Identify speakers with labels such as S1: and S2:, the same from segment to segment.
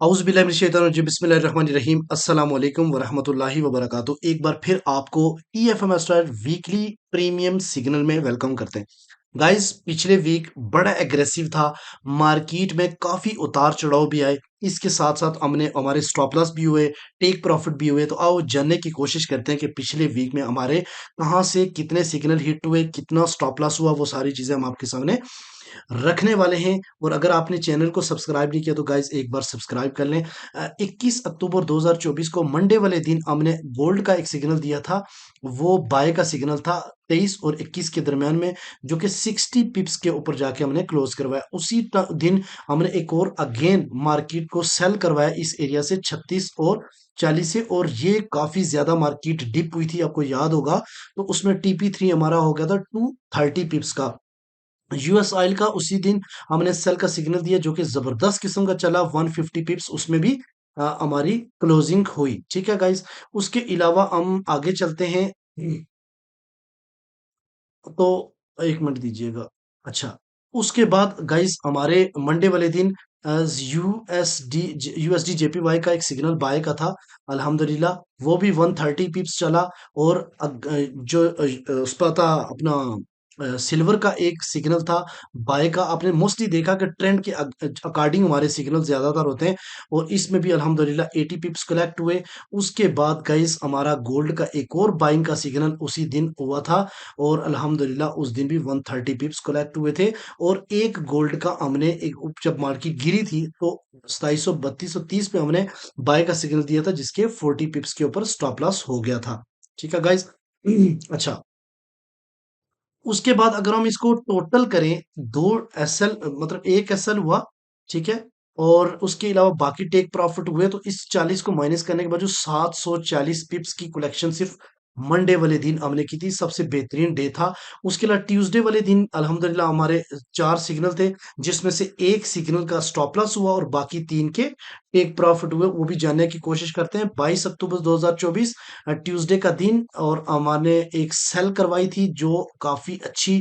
S1: औज़ुबिल्लाहिमिनश्शैतानिर्रजीम बिस्मिल्लाहिर्रहमानिर्रहीम अस्सलाम वालेकुम वरहमतुल्लाहि वबरकातुहू। एक बार फिर आपको TFM star weekly premium signal में वेलकम करते हैं। गाइस पिछले वीक बड़ा एग्रेसिव था, मार्केट में काफ़ी उतार-चढ़ाव भी आए। इसके साथ-साथ हमने हमारे स्टॉप लॉस भी हुए, टेक प्रॉफिट भी हुए। तो आओ जानने की कोशिश करते हैं कि पिछले वीक में हमारे कहाँ से कितने सिग्नल हिट हुए, कितना स्टॉप लॉस हुआ, वो सारी चीज़ें हम आपके सामने रखने वाले हैं। और अगर आपने चैनल को सब्सक्राइब नहीं किया तो गाइस एक बार सब्सक्राइब कर लें। 21 अक्टूबर 2024 को मंडे वाले दिन हमने गोल्ड का एक सिग्नल दिया था, वो बाय का सिग्नल था 23 और 21 के दरमियान में, जो कि 60 पिप्स के ऊपर जाके हमने क्लोज करवाया। उसी दिन हमने एक और अगेन मार्केट को सेल करवाया इस एरिया से 36 और 40 से, और ये काफी ज्यादा मार्केट डिप हुई थी, आपको याद होगा। तो उसमें टीपी3 हमारा हो गया था 230 पिप्स का। यूएस ऑयल का उसी दिन हमने सेल का सिग्नल दिया, जो कि जबरदस्त किस्म का चला 150 पिप्स, उसमें भी हमारी क्लोजिंग हुई। ठीक है गाइस, उसके अलावा हम आगे चलते हैं। तो एक मिनट दीजिएगा। अच्छा, उसके बाद गाइस हमारे मंडे वाले दिन यूएसडी जेपीवाई का एक सिग्नल बाय का था। अल्हम्दुलिल्लाह वो भी 130 पिप्स चला। और उसका था अपना सिल्वर का एक सिग्नल था बाय का। आपने मोस्टली देखा कि ट्रेंड के अकॉर्डिंग हमारे सिग्नल ज्यादातर होते हैं, और इसमें भी अल्हम्दुलिल्लाह 80 पिप्स कलेक्ट हुए। उसके बाद गाइस हमारा गोल्ड का एक और बाइंग का सिग्नल उसी दिन हुआ था, और अल्हम्दुलिल्लाह उस दिन भी 130 पिप्स कलेक्ट हुए थे। और एक गोल्ड का हमने एक जब मार्केट गिरी थी तो 2732-30 पे हमने बाय का सिग्नल दिया था, जिसके 40 पिप्स के ऊपर स्टॉप लॉस हो गया था। ठीक है गाइस। अच्छा, उसके बाद अगर हम इसको टोटल करें, दो एसएल मतलब एक एसएल हुआ, ठीक है, और उसके अलावा बाकी टेक प्रॉफिट हुए, तो इस 40 को माइनस करने के बाद जो 740 पिप्स की कलेक्शन सिर्फ मंडे वाले दिन हमने की थी, सबसे बेहतरीन डे था। उसके अलावा ट्यूसडे वाले दिन अल्हम्दुलिल्लाह हमारे चार सिग्नल थे, जिसमें से एक सिग्नल का स्टॉप लॉस हुआ और बाकी तीन के टेक प्रॉफिट हुए। वो भी जानने की कोशिश करते हैं। 22 अक्टूबर 2024 ट्यूसडे का दिन, और हमने एक सेल करवाई थी जो काफी अच्छी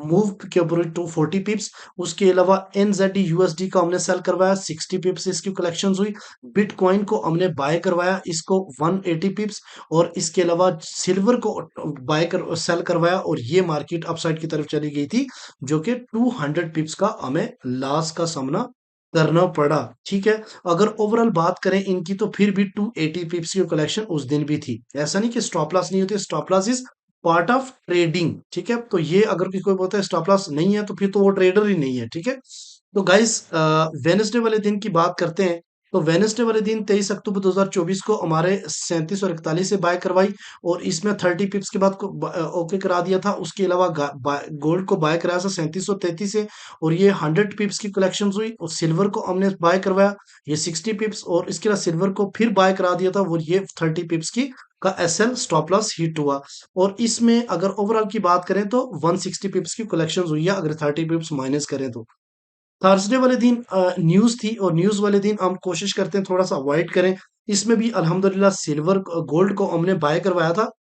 S1: मूव के ऊपर 240 पिप्स। उसके अलावा एनजेडी यूएसडी का हमने सेल करवाया 60 पिप्स, इसकी कलेक्शन हुई। बिटकॉइन को हमने बाय करवाया, इसको 180 पिप्स। और इसके अलावा सिल्वर को बाय कर सेल करवाया, और ये मार्केट अपसाइड की तरफ चली गई थी, जो कि 200 पिप्स का हमें लॉस का सामना करना पड़ा। ठीक है, अगर ओवरऑल बात करें इनकी, तो फिर भी 280 पिप्स की कलेक्शन उस दिन भी थी। ऐसा नहीं कि स्टॉप लॉस नहीं होती, stop loss is part of trading. ठीक है, तो ये अगर किसी को बोलता है स्टॉप लॉस नहीं है, तो फिर तो वो ट्रेडर ही नहीं है। ठीक है, तो गाइस वेनेसडे वाले दिन की बात करते हैं। तो वेनेसडे वाले दिन 23 अक्टूबर 2024 को हमारे 37 और 41 से बाय करवाई, और इसमें 30 पिप्स के बाद को ओके करा दिया था। उसके अलावा गोल्ड को बाय कराया था 3733 से, और ये 100 पिप्स की कलेक्शन हुई। और सिल्वर को हमने बाय करवाया, ये 60 पिप्स, और इसके अलावा सिल्वर को फिर बाय करा दिया था, वो ये 30 पिप्स की का एसएल स्टॉप लॉस हिट हुआ। और इसमें अगर ओवरऑल की बात करें तो 160 पिप्स की कलेक्शन हुई है, अगर 30 पिप्स माइनस करें तो। थर्सडे वाले दिन न्यूज़ थी, और न्यूज़ वाले दिन हम कोशिश करते हैं थोड़ा-सा अवॉइड करें। इसमें भी अल्हम्दुलिल्लाह सिल्वर गोल्ड को हमने बाय करवाया था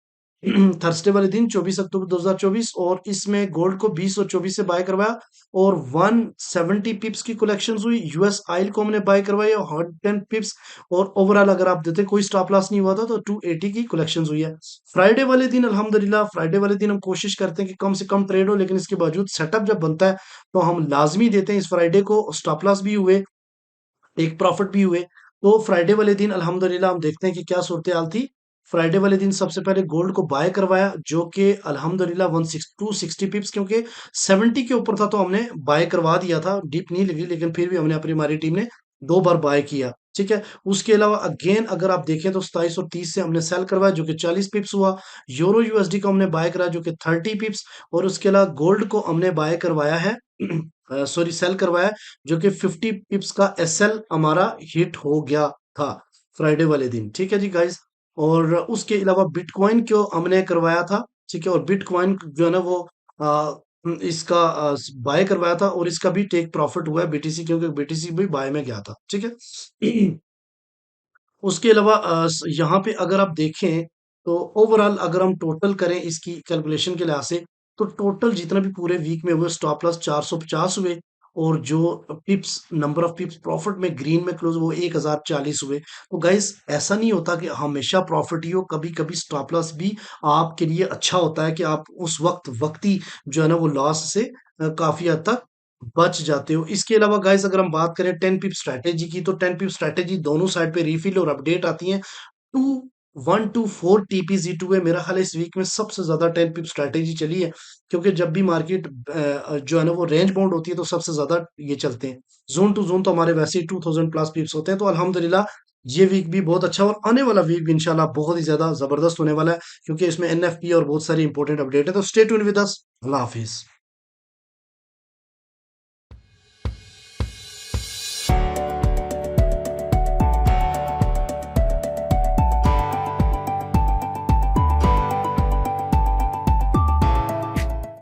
S1: थर्सडे वाले दिन 24 अक्टूबर 2024, और इसमें गोल्ड को 20 और 24 से बाय करवाया, और 170 पिप्स की कलेक्शन हुई। यूएस ऑयल को हमने बाय करवाया 110 पिप्स, और ओवरऑल अगर आप देते कोई स्टॉप लॉस नहीं हुआ था, तो 280 की कलेक्शन हुई है। फ्राइडे वाले दिन अल्हम्दुलिल्लाह, फ्राइडे वाले दिन हम कोशिश करते हैं कि कम से कम ट्रेड हो, लेकिन इसके बावजूद सेटअप जब बनता है तो हम लाजमी देते हैं इस फ्राइडे को। स्टॉप लॉस भी हुए, टेक प्रॉफिट भी हुए। तो फ्राइडे वाले दिन अल्हम्दुलिल्लाह हम देखते हैं कि क्या सूरत-ए-हाल थी। फ्राइडे वाले दिन सबसे पहले गोल्ड को बाय करवाया, जो कि अल्हम्दुलिल्लाह 260 पिप्स, क्योंकि 70 के ऊपर था तो हमने बाय करवा दिया था। डिप नहीं लगी, लेकिन फिर भी हमने, अपनी हमारी टीम ने 2 बार बाय किया। ठीक है? उसके अलावा अगेन अगर आप देखें तो 27 और 30 से हमने सेल करवाया, जो कि 40 पिप्स हुआ। यूरो यूएसडी को हमने बाय कराया, जो कि 30 पिप्स। और उसके अलावा गोल्ड को हमने बाय करवाया है सॉरी सेल करवाया, जो कि 50 पिप्स का एसएल हमारा हिट हो गया था फ्राइडे वाले दिन। ठीक है जी गाइस। और उसके अलावा बिटकॉइन को हमने करवाया था। ठीक है, और बिटकॉइन जो है ना वो इसका बाय करवाया था, और इसका भी टेक प्रॉफिट हुआ है बीटीसी, क्योंकि बीटीसी भी बाय में गया था। ठीक है। उसके अलावा यहाँ पे अगर आप देखें, तो ओवरऑल अगर हम टोटल करें इसकी कैलकुलेशन के लिहाज से, तो टोटल जितना भी पूरे वीक में हुए स्टॉप लॉस 450 हुए, और जो पिप्स नंबर ऑफ पिप्स प्रॉफिट में ग्रीन में क्लोज वो 1040 हुए। तो गाइस ऐसा नहीं होता कि हमेशा प्रॉफिट ही हो, कभी कभी स्टॉप लॉस भी आपके लिए अच्छा होता है कि आप उस वक्ती जो है ना वो लॉस से काफी हद तक बच जाते हो। इसके अलावा गाइस अगर हम बात करें 10 पिप स्ट्रैटेजी की, तो 10 पिप स्ट्रैटेजी दोनों साइड पे रिफिल और अपडेट आती है। 1 to 4 TPZ2 है, मेरा ख्याल है इस वीक में सबसे ज्यादा 10 पिप स्ट्रैटेजी चली है, क्योंकि जब भी मार्केट जो है ना वो रेंज बाउंड होती है तो सबसे ज्यादा ये चलते हैं। जोन टू जोन तो हमारे वैसे ही 2000 प्लस पिप्स होते हैं। तो अल्हम्दुलिल्लाह ये वीक भी बहुत अच्छा, और आने वाला वीक भी इंशाल्लाह बहुत ही ज्यादा जबरदस्त होने वाला है, क्योंकि इसमें एनएफपी और बहुत सारी इंपॉर्टेंट अपडेट है। तो stay tune with us. Allah Hafiz.